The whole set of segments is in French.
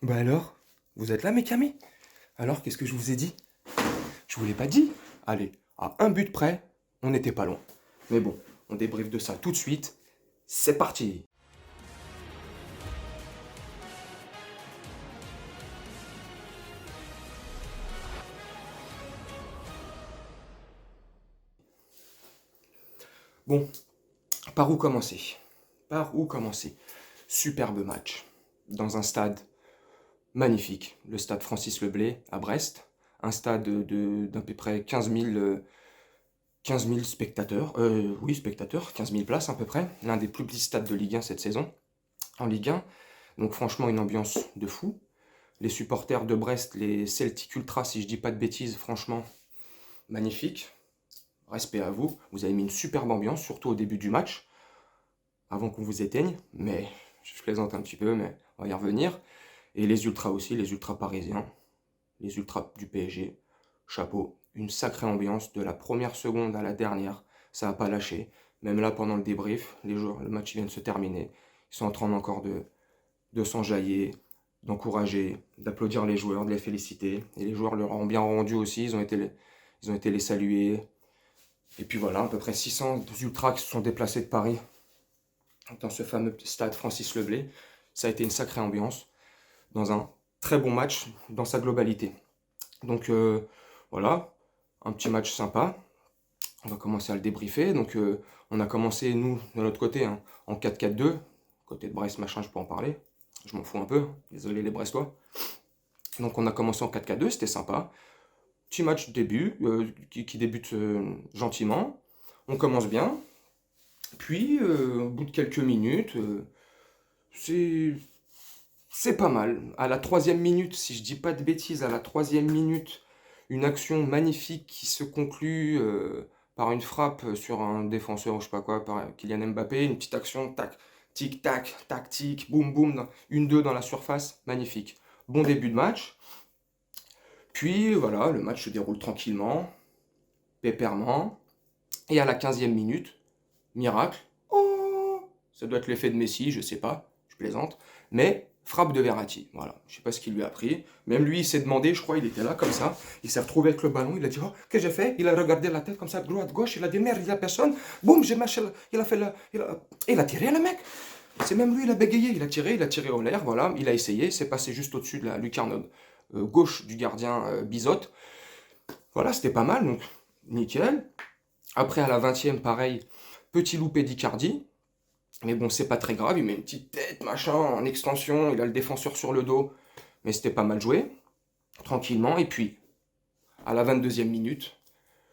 Bah alors, vous êtes là, mes camis? Alors, qu'est-ce que je vous ai dit? Je vous l'ai pas dit? Allez, à un but près, on n'était pas loin. Mais bon, on débriefe de ça tout de suite. C'est parti! Bon, par où commencer? Par où commencer? Superbe match. Dans un stade magnifique, le stade Francis Leblay à Brest. Un stade d'à peu près 15 000 spectateurs. Oui, spectateurs, 15 000 places à peu près. L'un des plus petits stades de Ligue 1 cette saison. En Ligue 1. Donc franchement, une ambiance de fou. Les supporters de Brest, les Celtic Ultra, si je dis pas de bêtises, franchement, magnifique. Respect à vous. Vous avez mis une superbe ambiance, surtout au début du match, avant qu'on vous éteigne. Mais je plaisante un petit peu, mais on va y revenir. Et les Ultras aussi, les Ultras parisiens, les Ultras du PSG. Chapeau. Une sacrée ambiance de la première seconde à la dernière. Ça n'a pas lâché. Même là, pendant le débrief, les joueurs, le match vient de se terminer. Ils sont en train encore de s'enjailler, d'encourager, d'applaudir les joueurs, de les féliciter. Et les joueurs leur ont bien rendu aussi, ils ont été les saluer. Et puis voilà, à peu près 600 ultras qui se sont déplacés de Paris dans ce fameux stade Francis Leblay. Ça a été une sacrée ambiance dans un très bon match dans sa globalité. Donc voilà, un petit match sympa. On va commencer à le débriefer. Donc on a commencé, nous, de notre côté, hein, en 4-4-2. Côté de Brest, machin, je peux en parler. Je m'en fous un peu. Désolé les Brestois. Donc on a commencé en 4-4-2, c'était sympa. Petit match début, qui débute gentiment. On commence bien. Puis, au bout de quelques minutes, c'est c'est pas mal. À la troisième minute, si je dis pas de bêtises, à la troisième minute, une action magnifique qui se conclut par une frappe sur un défenseur ou je sais pas quoi, par Kylian Mbappé. Une petite action, tac, tic, tac, tac, tic, boum, boum, une deux dans la surface, magnifique. Bon début de match. Puis voilà, le match se déroule tranquillement, pépèrement. Et à la 15e minute, miracle, oh, ça doit être l'effet de Messi, je sais pas, je plaisante, mais frappe de Verratti. Voilà, je sais pas ce qu'il lui a pris. Même lui, il s'est demandé, je crois, il était là comme ça, il s'est retrouvé avec le ballon, il a dit, oh, qu'est-ce que j'ai fait? Il a regardé la tête comme ça, droite, gauche, il a dit, merde, il y a personne. Boum, j'ai marché, il a fait la, il a tiré le mec. C'est même lui, il a bégayé, il a tiré au l'air, voilà, il a essayé, c'est passé juste au-dessus de la lucarne gauche du gardien Bizotte. Voilà, c'était pas mal, donc nickel. Après, à la 20e, pareil, petit loupé d'Icardi. Mais bon, c'est pas très grave, il met une petite tête, machin, en extension, il a le défenseur sur le dos. Mais c'était pas mal joué, tranquillement. Et puis, à la 22e minute,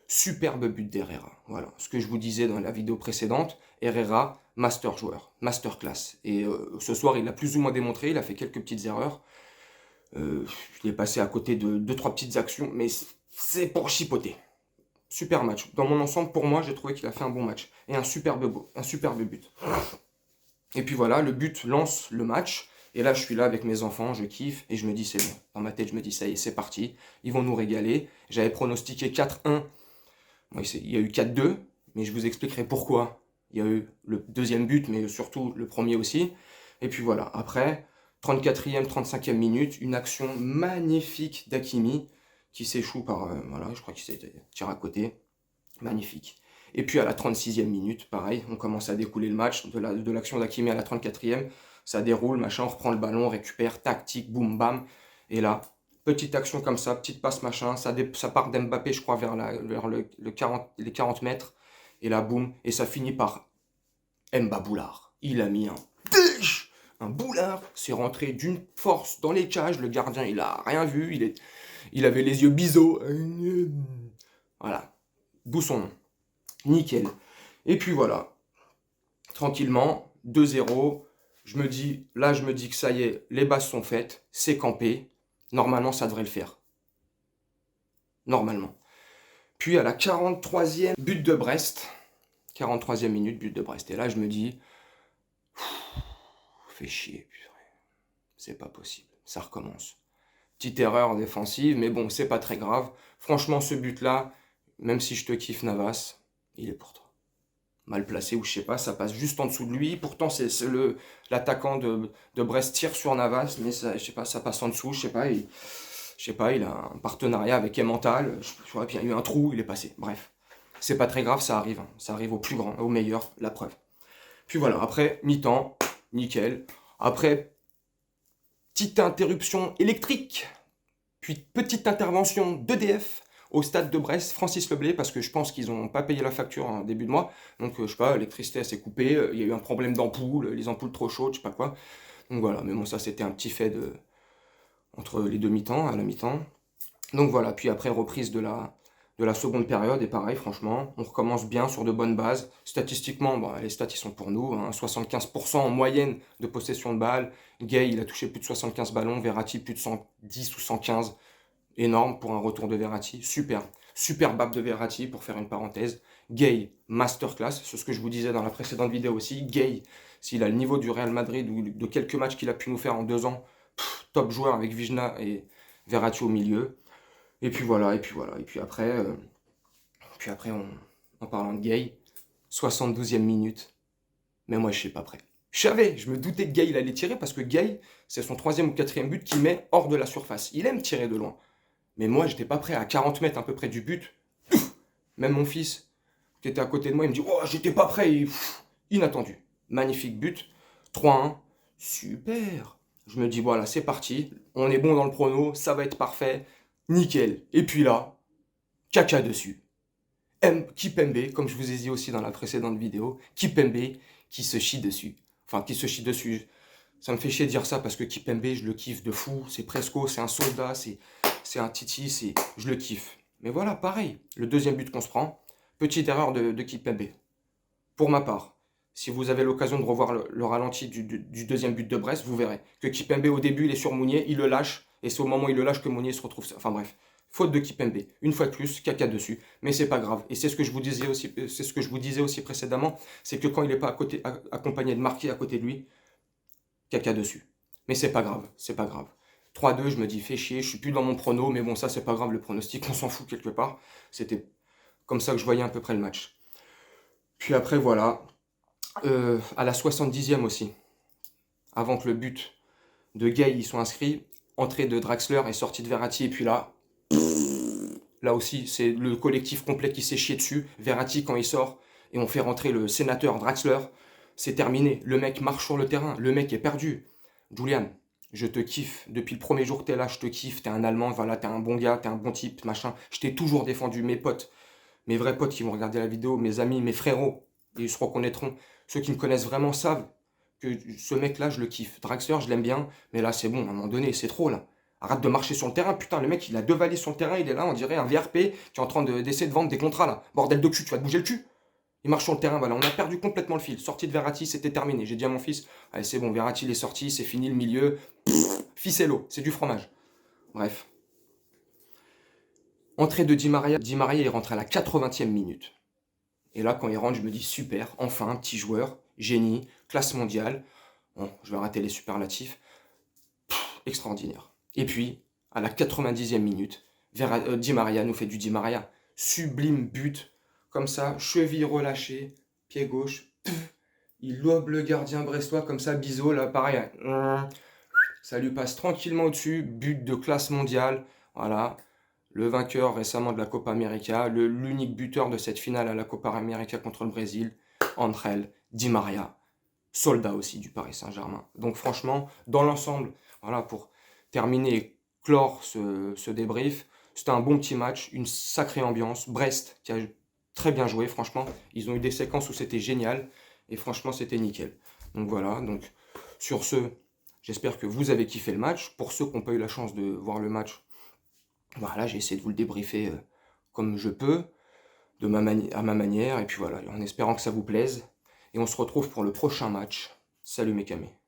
superbe but d'Herrera. Voilà, ce que je vous disais dans la vidéo précédente, Herrera, master joueur, master class. Et ce soir, il a plus ou moins démontré, il a fait quelques petites erreurs. Il est passé à côté de deux, trois petites actions, mais c'est pour chipoter. Super match. Dans mon ensemble, pour moi, j'ai trouvé qu'il a fait un bon match. Et un superbe but. Et puis voilà, le but lance le match. Et là, je suis là avec mes enfants, je kiffe. Et je me dis, c'est bon. Dans ma tête, je me dis, ça y est, c'est parti. Ils vont nous régaler. J'avais pronostiqué 4-1. Bon, il y a eu 4-2. Mais je vous expliquerai pourquoi. Il y a eu le deuxième but, mais surtout le premier aussi. Et puis voilà. Après, 34e, 35e minute, une action magnifique d'Akimi qui s'échoue par. Voilà, je crois qu'il s'est tiré à côté. Magnifique. Et puis à la 36e minute, pareil, on commence à découler le match de l'action d'Akimi à la 34e. Ça déroule, machin, on reprend le ballon, on récupère, tactique, boum, bam. Et là, petite action comme ça, petite passe, machin, ça part d'Mbappé, je crois, vers les 40 mètres. Et là, boum, et ça finit par Mbaboulard. Il a mis un boulard, c'est rentré d'une force dans les cages. Le gardien, il a rien vu, il avait les yeux biseaux. Voilà, d'où son nom. Nickel. Et puis voilà, tranquillement, 2-0. Je me dis que ça y est, les bases sont faites, c'est campé. Normalement, ça devrait le faire. Normalement. Puis à la 43e, but de Brest. 43e minute, but de Brest. Et là, je me dis, fais chier, putain. C'est pas possible. Ça recommence. Petite erreur défensive, mais bon, c'est pas très grave. Franchement, ce but-là, même si je te kiffe Navas, il est pour toi. mal placé ou je sais pas, ça passe juste en dessous de lui. Pourtant, c'est l'attaquant de Brest tire sur Navas, mais ça, je sais pas, ça passe en dessous, je sais pas, il a un partenariat avec Emmental, je vois, puis il y a eu un trou, il est passé. Bref, c'est pas très grave, ça arrive, hein. Ça arrive au plus grand, au meilleur, la preuve. Puis voilà, après, mi-temps, nickel. Après, petite interruption électrique, puis petite intervention d'EDF au stade de Brest, Francis Leblay, parce que je pense qu'ils n'ont pas payé la facture en début de mois. Donc, je sais pas, l'électricité s'est coupée, il y a eu un problème d'ampoule, les ampoules trop chaudes, je sais pas quoi. Donc voilà, mais bon, ça c'était un petit fait entre les deux mi-temps, à la mi-temps. Donc voilà, puis après reprise de la seconde période, et pareil, franchement, on recommence bien sur de bonnes bases. Statistiquement, bon, les stats ils sont pour nous, hein, 75% en moyenne de possession de balle. Gay, il a touché plus de 75 ballons, Verratti plus de 110 ou 115. Énorme pour un retour de Verratti, super. Super bap de Verratti pour faire une parenthèse. Gay, masterclass, c'est ce que je vous disais dans la précédente vidéo aussi. Gay, s'il a le niveau du Real Madrid ou de quelques matchs qu'il a pu nous faire en 2 ans, top joueur avec Vijna et Verratti au milieu. Et puis voilà, et puis voilà. Et puis après en parlant de Gay, 72e minute, mais moi je suis pas prêt. Je me doutais que Gay il allait tirer parce que Gay, c'est son 3e ou 4e but qu'il met hors de la surface. Il aime tirer de loin. Mais moi, j'étais pas prêt. À 40 mètres à peu près du but, même mon fils, qui était à côté de moi, il me dit oh, j'étais pas prêt. Inattendu. Magnifique but. 3-1. Super. Je me dis voilà, c'est parti. On est bon dans le prono. Ça va être parfait. Nickel. Et puis là, caca dessus. Kipembe, comme je vous ai dit aussi dans la précédente vidéo, Kipembe qui se chie dessus. Enfin, qui se chie dessus. Ça me fait chier de dire ça parce que Kipembe, je le kiffe de fou. C'est Presco, c'est un soldat, c'est un Titi, je le kiffe. Mais voilà, pareil, le deuxième but qu'on se prend, petite erreur de Kipembe. Pour ma part, si vous avez l'occasion de revoir le ralenti du deuxième but de Brest, vous verrez que Kipembe, au début, il est sur Mounier, il le lâche, et c'est au moment où il le lâche que Mounier se retrouve... Enfin bref, faute de Kipembe. Une fois de plus, caca dessus, mais c'est pas grave. Et c'est ce que je vous disais aussi précédemment, c'est que quand il n'est pas accompagné de Marquis à côté de lui, caca dessus. Mais c'est pas grave, c'est pas grave. 3-2, je me dis, fais chier, je suis plus dans mon prono, mais bon, ça, c'est pas grave, le pronostic, on s'en fout quelque part. C'était comme ça que je voyais à peu près le match. Puis après, voilà, à la 70e aussi, avant que le but de Gay y soit inscrit, entrée de Draxler et sortie de Verratti, et puis là aussi, c'est le collectif complet qui s'est chié dessus. Verratti, quand il sort, et on fait rentrer le sénateur Draxler, c'est terminé. Le mec marche sur le terrain, le mec est perdu. Julian, je te kiffe. Depuis le premier jour que t'es là, je te kiffe. T'es un Allemand, voilà, t'es un bon gars, t'es un bon type, machin. Je t'ai toujours défendu. Mes potes, mes vrais potes qui vont regarder la vidéo, mes amis, mes frérots, ils se reconnaîtront. Ceux qui me connaissent vraiment savent que ce mec-là, je le kiffe. Draxler, je l'aime bien, mais là, c'est bon, à un moment donné, c'est trop, là. Arrête de marcher sur le terrain, putain, le mec, il a 2 valises sur le terrain, il est là, on dirait un VRP qui est en train d'essayer de vendre des contrats, là. Bordel de cul, tu vas te bouger le cul. Il marche sur le terrain, voilà, on a perdu complètement le fil. Sortie de Verratti, c'était terminé. J'ai dit à mon fils, allez, c'est bon, Verratti, il est sorti, c'est fini le milieu. Ficello, c'est du fromage. Bref. Entrée de Di Maria. Di Maria, il rentre à la 80e minute. Et là, quand il rentre, je me dis, super, enfin, un petit joueur, génie, classe mondiale. Bon, je vais rater les superlatifs. Extraordinaire. Et puis, à la 90e minute, Di Maria nous fait du Di Maria. Sublime but. Comme ça, cheville relâchée, pied gauche, il lobe le gardien brestois comme ça, biseau, là, pareil, ça lui passe tranquillement au-dessus, but de classe mondiale, voilà, le vainqueur récemment de la Copa América, l'unique buteur de cette finale à la Copa América contre le Brésil, Ángel Di Maria, soldat aussi du Paris Saint-Germain. Donc franchement, dans l'ensemble, voilà, pour terminer et clore ce débrief, c'était un bon petit match, une sacrée ambiance, Brest qui a très bien joué, franchement. Ils ont eu des séquences où c'était génial. Et franchement, c'était nickel. Donc voilà. Donc sur ce, j'espère que vous avez kiffé le match. Pour ceux qui n'ont pas eu la chance de voir le match, voilà, j'ai essayé de vous le débriefer comme je peux, à ma manière. Et puis voilà, en espérant que ça vous plaise. Et on se retrouve pour le prochain match. Salut mes camés.